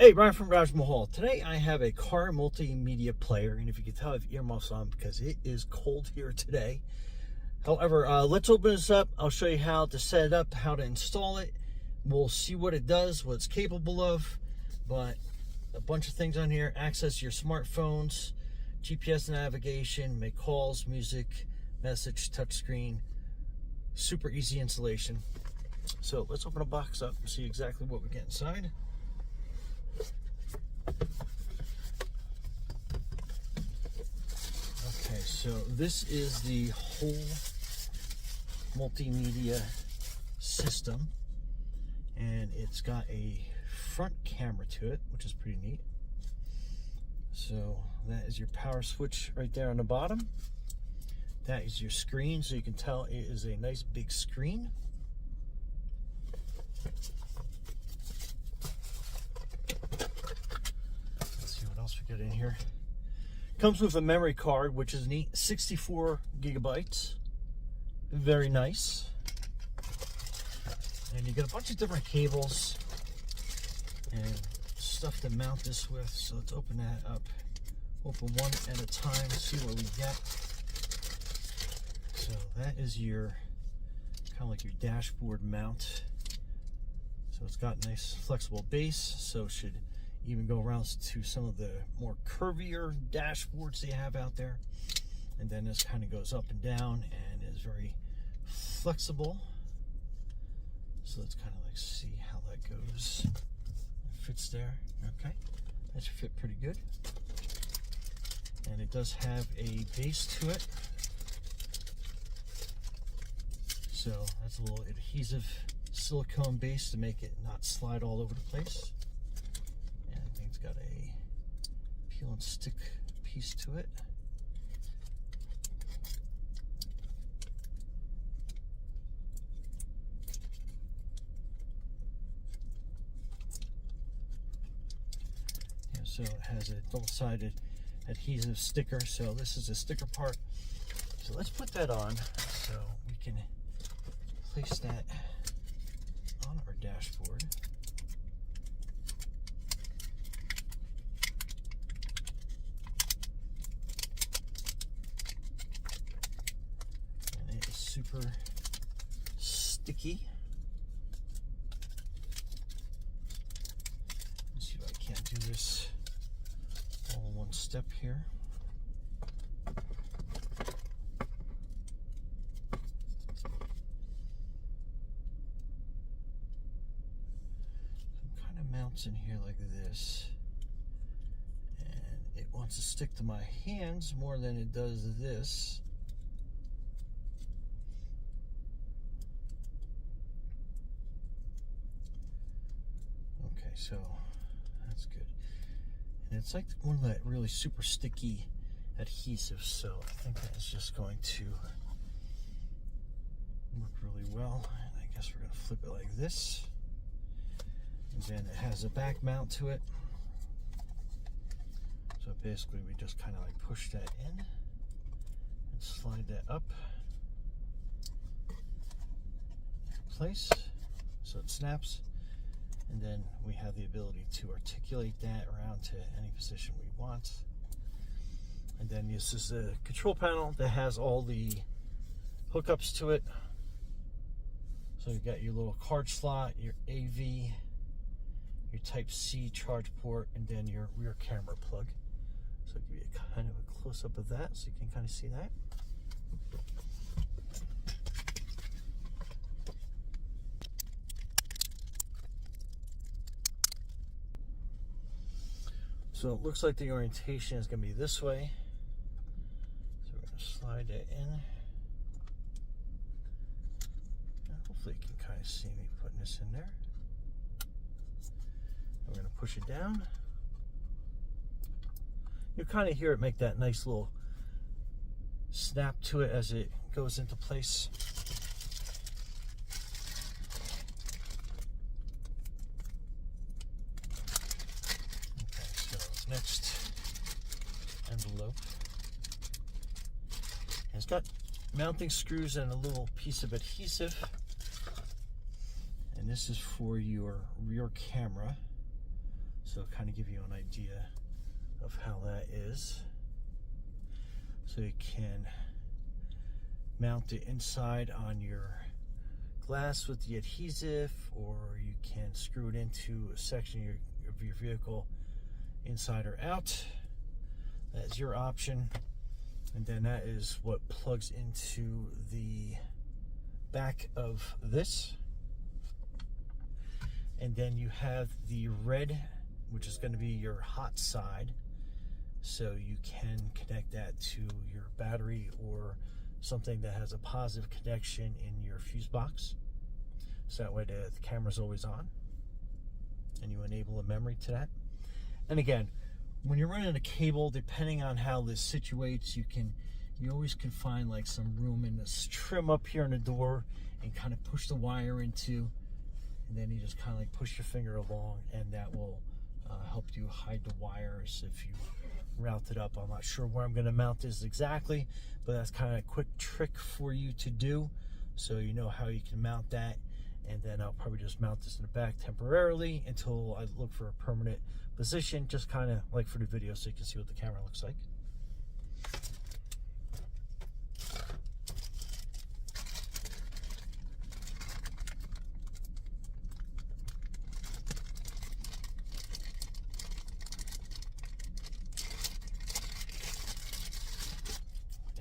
Hey, Brian from Garage Mahal. Today I have a car multimedia player, and if you can tell, I have earmuffs on because it is cold here today. However, let's open this up. I'll show you how to set it up, how to install it. We'll see what it does, what it's capable of, but a bunch of things on here. Access your smartphones, GPS navigation, make calls, music, message, touchscreen. Super easy installation. So let's open a box up and see exactly what we get inside. Okay, so this is the whole multimedia system, and it's got a front camera to it, which is pretty neat. So that is your power switch right there on the bottom. That is your screen, so you can tell it is a nice big screen. We got in here. Comes with a memory card, which is neat. 64 gigabytes. Very nice. And you get a bunch of different cables and stuff to mount this with. So let's open that up. Open one at a time, see what we get. So that is your kind of like your dashboard mount. So it's got a nice flexible base, so it should even go around to some of the more curvier dashboards they have out there. And then this kind of goes up and down and is very flexible. So let's kind of like see how that goes. It fits there. Okay, that should fit pretty good. And it does have a base to it. So that's a little adhesive silicone base to make it not slide all over the place. Got a peel and stick piece to it. Yeah, so it has a double-sided adhesive sticker. So this is a sticker part. So let's put that on so we can place that on our dashboard. Super sticky. Let's see if I can't do this all in one step here. It kind of mounts in here like this, and it wants to stick to my hands more than it does this. So that's good. And it's like one of that really super sticky adhesives, so I think that's just going to work really well. And I guess we're going to flip it like this. And then it has a back mount to it. So basically we just kind of like push that in and slide that up in place so it snaps. And then we have the ability to articulate that around to any position we want. And then this is a control panel that has all the hookups to it. So you've got your little card slot, your AV, your Type-C charge port, and then your rear camera plug. So I'll give you a kind of a close-up of that so you can kind of see that. So it looks like the orientation is going to be this way. So we're going to slide that in. And hopefully you can kind of see me putting this in there. And we're going to push it down. You'll kind of hear it make that nice little snap to it as it goes into place. Next envelope. And it's got mounting screws and a little piece of adhesive. And this is for your rear camera. So kind of give you an idea of how that is. So you can mount it inside on your glass with the adhesive, or you can screw it into a section of your vehicle inside or out. That's your option. And then that is what plugs into the back of this. And then you have the red, which is going to be your hot side. So you can connect that to your battery or something that has a positive connection in your fuse box. So that way the camera's always on. And you enable a memory to that. And again, when you're running a cable, depending on how this situates, you always can find like some room in this trim up here on the door and kind of push the wire into, and then you just kind of like push your finger along, and that will help you hide the wires if you route it up. I'm not sure where I'm going to mount this exactly, but that's kind of a quick trick for you to do, so you know how you can mount that. And then I'll probably just mount this in the back temporarily until I look for a permanent position, just kind of like for the video, so you can see what the camera looks like.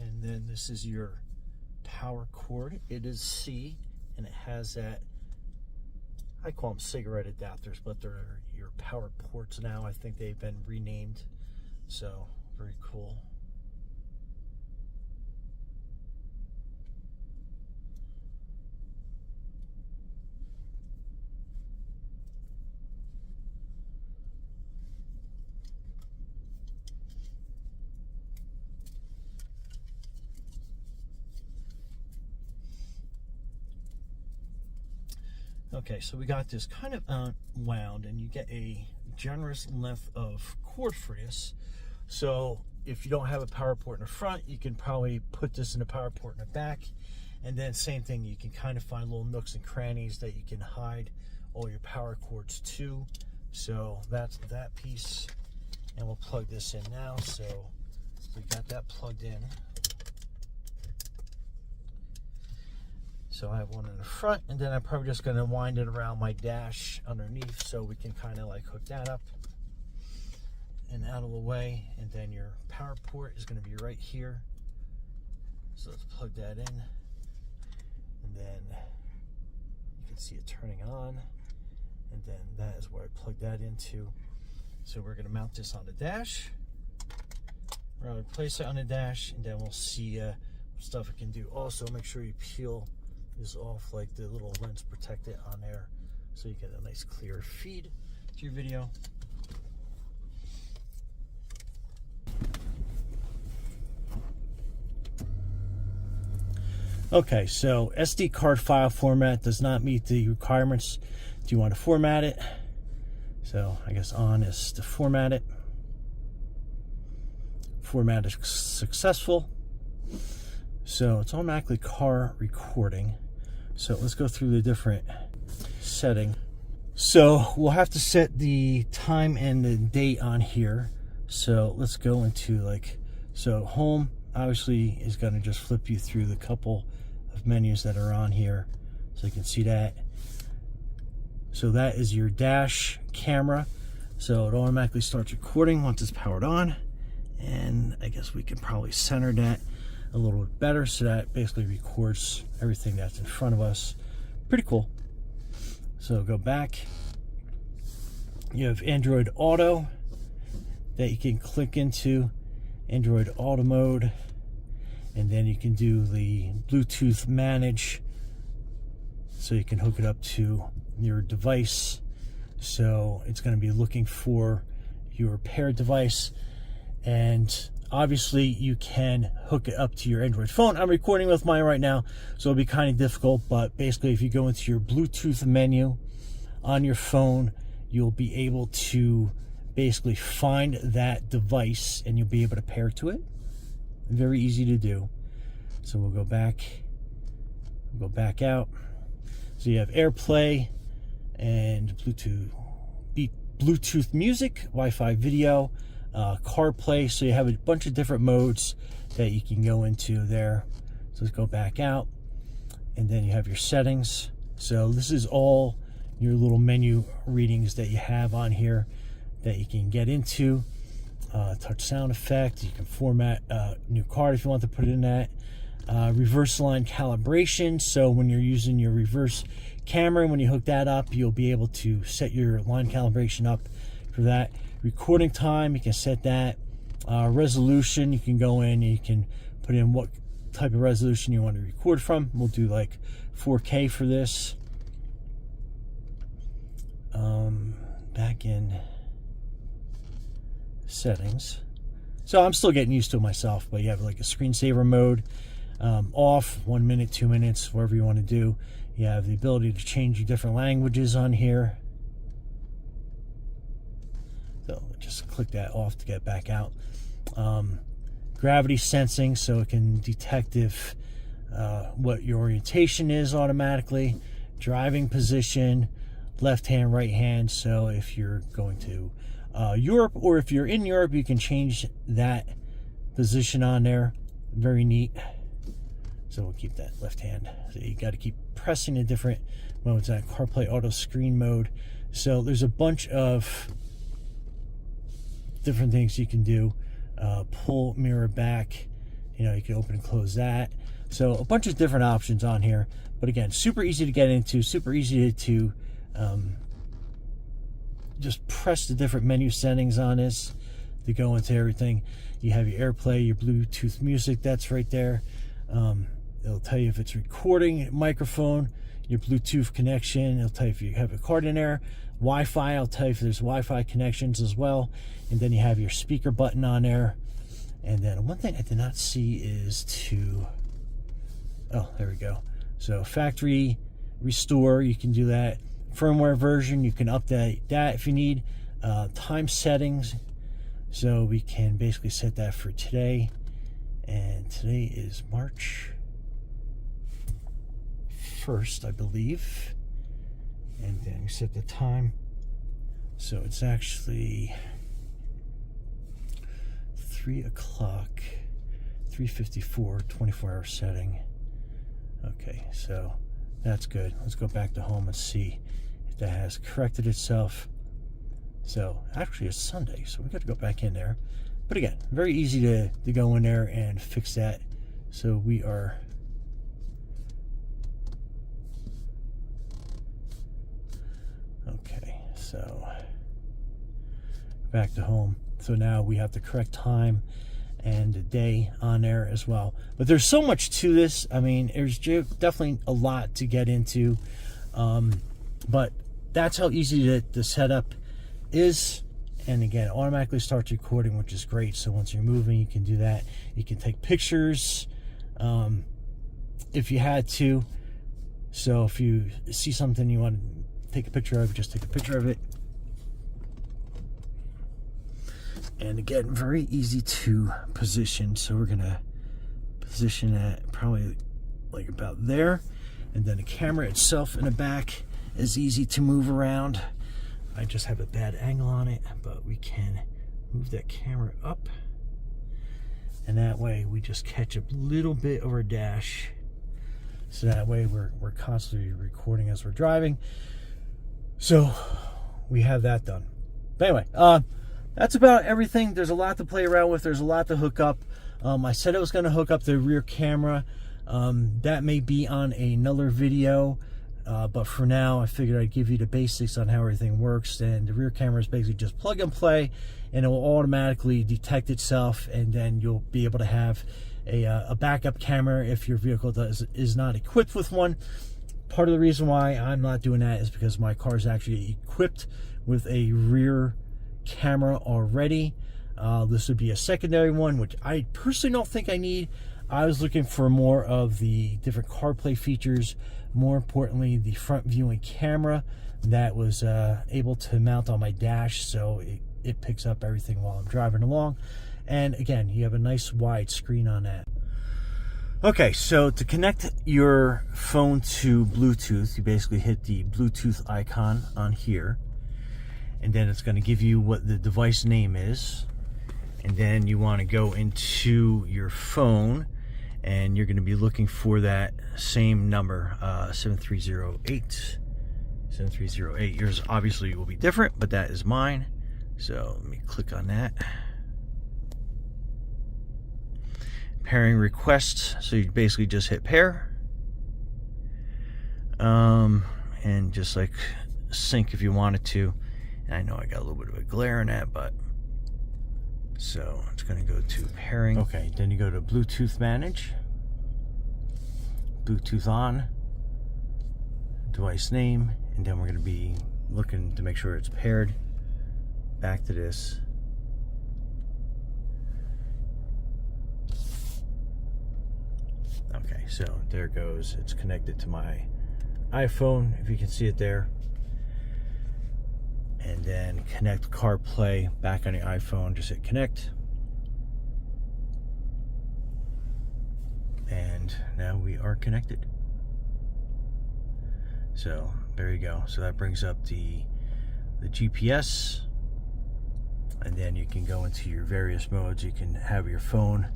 And then this is your power cord. It is C, and it has that, I call them cigarette adapters, but they're your power ports now. I think they've been renamed, so very cool. Okay, so we got this kind of wound, and you get a generous length of cord for this. So if you don't have a power port in the front, you can probably put this in the power port in the back. And then same thing, you can kind of find little nooks and crannies that you can hide all your power cords to. So that's that piece. And we'll plug this in now. So we got that plugged in. So I have one in the front, and then I'm probably just going to wind it around my dash underneath, so we can kind of like hook that up and out of the way. And then your power port is going to be right here. So let's plug that in, and then you can see it turning on, and then that is where I plug that into. So we're going to mount this on the dash. We're going to place it on the dash, and then we'll see what stuff it can do. Also, make sure you peel is off, like the little lens protector on there, so you get a nice clear feed to your video. Okay, so SD card file format does not meet the requirements. Do you want to format it? So I guess on is to format it. Format is successful. So it's automatically car recording. So let's go through the different setting. So we'll have to set the time and the date on here. So let's go into so home obviously is going to just flip you through the couple of menus that are on here. So you can see that. So that is your dash camera. So it automatically starts recording once it's powered on. And I guess we can probably center that a little bit better, so that basically records everything that's in front of us. Pretty cool. So go back. You have Android Auto that you can click into, Android Auto mode, and then you can do the Bluetooth manage, so you can hook it up to your device. So it's going to be looking for your paired device, and obviously you can hook it up to your Android phone. I'm recording with mine right now, so it'll be kind of difficult, but basically if you go into your Bluetooth menu on your phone, you'll be able to basically find that device and you'll be able to pair to it. Very easy to do. So we'll go back out. So you have AirPlay and Bluetooth Bluetooth music, Wi-Fi video, Carplay. So you have a bunch of different modes that you can go into there. So let's go back out, and then you have your settings. So this is all your little menu readings that you have on here that you can get into. Touch sound effect. You can format a new card if you want to put it in that. Reverse line calibration. So when you're using your reverse camera, when you hook that up, you'll be able to set your line calibration up for that. Recording time, you can set that. Resolution, you can go in and you can put in what type of resolution you want to record from. We'll do like 4K for this. Back in settings. So I'm still getting used to it myself, but you have like a screensaver mode, off, 1 minute, 2 minutes, whatever you want to do. You have the ability to change your different languages on here. So just click that off to get back out. Gravity sensing, so it can detect if what your orientation is automatically. Driving position, left hand, right hand. So if you're going to Europe, or if you're in Europe, you can change that position on there. Very neat. So we'll keep that left hand. So you got to keep pressing the different modes. That CarPlay auto screen mode. So there's a bunch of different things you can do. Pull mirror back. You know, you can open and close that. So a bunch of different options on here. But again, super easy to get into. Super easy to just press the different menu settings on this to go into everything. You have your AirPlay, your Bluetooth music, that's right there. It'll tell you if it's recording, microphone, your Bluetooth connection. It'll tell you if you have a card in there. Wi-Fi, I'll tell you if there's Wi-Fi connections as well. And then you have your speaker button on there. And then one thing I did not see is oh, there we go. So factory restore, you can do that. Firmware version, you can update that if you need. Time settings, so we can basically set that for today, and today is March 1st, I believe. And then we set the time, so it's actually 3 o'clock, 3:54, 24-hour setting. Okay, so that's good. Let's go back to home and see if that has corrected itself. So actually it's Sunday, so we got to go back in there. But again, very easy to go in there and fix that. So we are okay, so back to home. So now we have the correct time and the day on there as well. But there's so much to this. I mean, there's definitely a lot to get into. But that's how easy the setup is. And again, automatically starts recording, which is great. So once you're moving, you can do that. You can take pictures if you had to. So if you see something you want to take a picture of, just take a picture of it. And again, very easy to position. So we're gonna position that probably like about there. And then the camera itself in the back is easy to move around. I just have a bad angle on it, but we can move that camera up. And that way we just catch a little bit of our dash. So that way we're constantly recording as we're driving. So we have that done. But anyway, that's about everything. There's a lot to play around with. There's a lot to hook up. I said I was going to hook up the rear camera. That may be on another video. But for now, I figured I'd give you the basics on how everything works. And the rear camera is basically just plug and play, and it will automatically detect itself. And then you'll be able to have a backup camera if your vehicle is not equipped with one. Part of the reason why I'm not doing that is because my car is actually equipped with a rear camera already. This would be a secondary one, which I personally don't think I need. I was looking for more of the different CarPlay features, more importantly the front viewing camera that was able to mount on my dash, so it picks up everything while I'm driving along. And again, you have a nice wide screen on that. Okay, so to connect your phone to Bluetooth, you basically hit the Bluetooth icon on here. and then it's going to give you what the device name is, and then you want to go into your phone, and you're going to be looking for that same number, 7308. 7308. Yours obviously will be different, but that is mine. So let me click on that. Pairing requests. So you basically just hit pair. And just like sync if you wanted to. And I know I got a little bit of a glare in that, but so it's going to go to pairing. Okay, then you go to Bluetooth manage. Bluetooth on. Device name. And then we're going to be looking to make sure it's paired. Back to this. Okay, so there it goes. It's connected to my iPhone, if you can see it there. And then connect CarPlay back on the iPhone. Just hit connect. And now we are connected. So there you go. So that brings up the GPS, and then you can go into your various modes. You can have your phone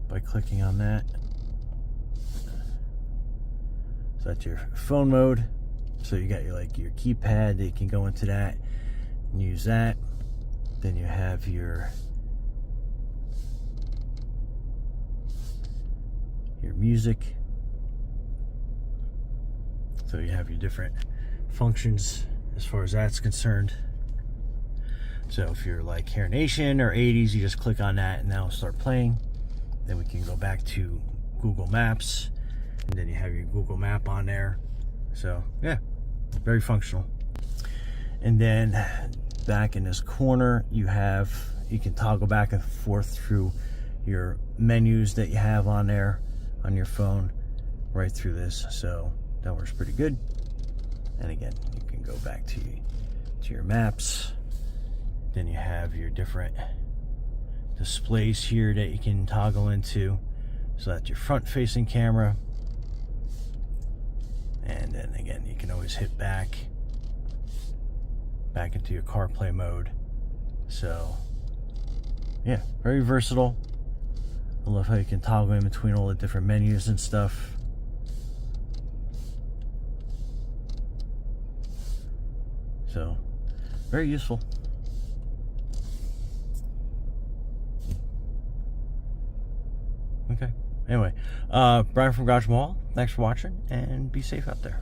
by clicking on that. So that's your phone mode. So you got your keypad. You can go into that and use that. Then you have your music. So you have your different functions as far as that's concerned. So if you're like Hair Nation or 80s, you just click on that and that'll start playing. Then we can go back to Google Maps, and then you have your Google Map on there. So yeah, very functional. And then back in this corner, you can toggle back and forth through your menus that you have on there on your phone right through this. So that works pretty good. And again, you can go back to your maps. Then you have your different displays here that you can toggle into. So that's your front facing camera. And then again, you can always hit back into your CarPlay mode. So yeah, very versatile. I love how you can toggle in between all the different menus and stuff. So very useful. Okay. Anyway, Brian from Garage Mall. Thanks for watching, and be safe out there.